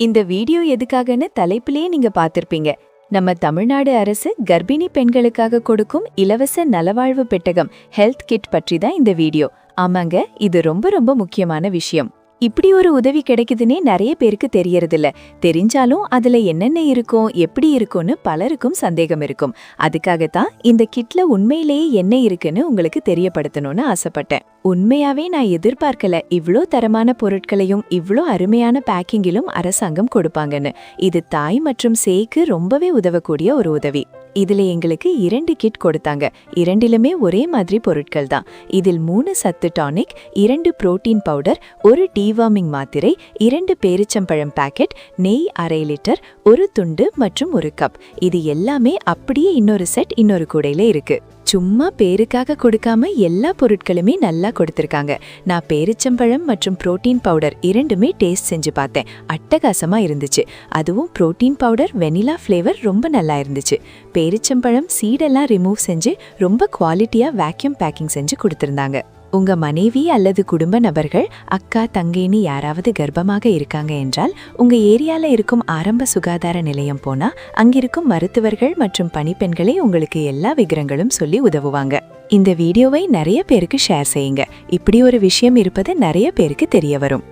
இந்த வீடியோ எதுக்காகன்னு தலைப்பிலேயே நீங்க பார்த்திருப்பீங்க. நம்ம தமிழ்நாடு அரசு கர்ப்பிணி பெண்களுக்காக கொடுக்கும் இலவச நலவாழ்வு பெட்டகம் ஹெல்த் கிட் பற்றி தான் இந்த வீடியோ. ஆமாங்க, இது ரொம்ப ரொம்ப முக்கியமான விஷயம். இப்படி ஒரு உதவி கிடைக்குதுன்னே நிறைய பேருக்கு தெரியறதில்ல. தெரிஞ்சாலும் அதுல என்னென்ன இருக்கும், எப்படி இருக்கும்னு பலருக்கும் சந்தேகம் இருக்கும். அதுக்காகத்தான் இந்த கிட்ல உண்மையிலேயே என்ன இருக்குன்னு உங்களுக்கு தெரியப்படுத்தணும்னு ஆசைப்பட்டேன். உண்மையாவே நான் எதிர்பார்க்கல இவ்ளோ தரமான பொருட்களையும் இவ்ளோ அருமையான பேக்கிங்கிலும் அரசாங்கம் கொடுப்பாங்கன்னு. இது தாய் மற்றும் சேய்க்கு ரொம்பவே உதவக்கூடிய ஒரு உதவி. இதுல எங்களுக்கு 2 கிட் கொடுத்தாங்க. 2லுமே ஒரே மாதிரி பொருட்கள் தான். இதில் 3 சத்து டானிக், 2 புரோட்டீன் பவுடர், 1 டீவார்மிங் மாத்திரை, 2 பேரிச்சம்பழம் பாக்கெட், நெய் 1/2 லிட்டர், 1 துண்டு மற்றும் 1 கப். இது எல்லாமே அப்படியே இன்னொரு செட் இன்னொரு கூடையில இருக்கு. சும்மா பேருக்காக கொடுக்காம எல்லா பொருட்களுமே நல்லா கொடுத்திருக்காங்க. நான் பேரிச்சம்பழம் மற்றும் புரோட்டீன் பவுடர் 2மே டேஸ்ட் செஞ்சு பார்த்தேன். அட்டகாசமா இருந்துச்சு. அதுவும் புரோட்டீன் பவுடர் வெனிலா ஃப்ளேவர் ரொம்ப நல்லா இருந்துச்சு. பேரிச்சம்பழம் சீடெல்லாம் ரிமூவ் செஞ்சு ரொம்ப குவாலிட்டியா வேக்யூம் பேக்கிங் செஞ்சு கொடுத்திருந்தாங்க. உங்க மனைவி அல்லது குடும்ப நபர்கள், அக்கா, தங்கைன்னு யாராவது கர்ப்பமாக இருக்காங்க என்றால் உங்க ஏரியால இருக்கும் ஆரம்ப சுகாதார நிலையம் போனா அங்கிருக்கும் மருத்துவர்கள் மற்றும் பணிப்பெண்களே உங்களுக்கு எல்லா விவரங்களும் சொல்லி உதவுவாங்க. இந்த வீடியோவை நிறைய பேருக்கு ஷேர் செய்யுங்க. இப்படி ஒரு விஷயம் இருப்பது நிறைய பேருக்கு தெரிய வரும்.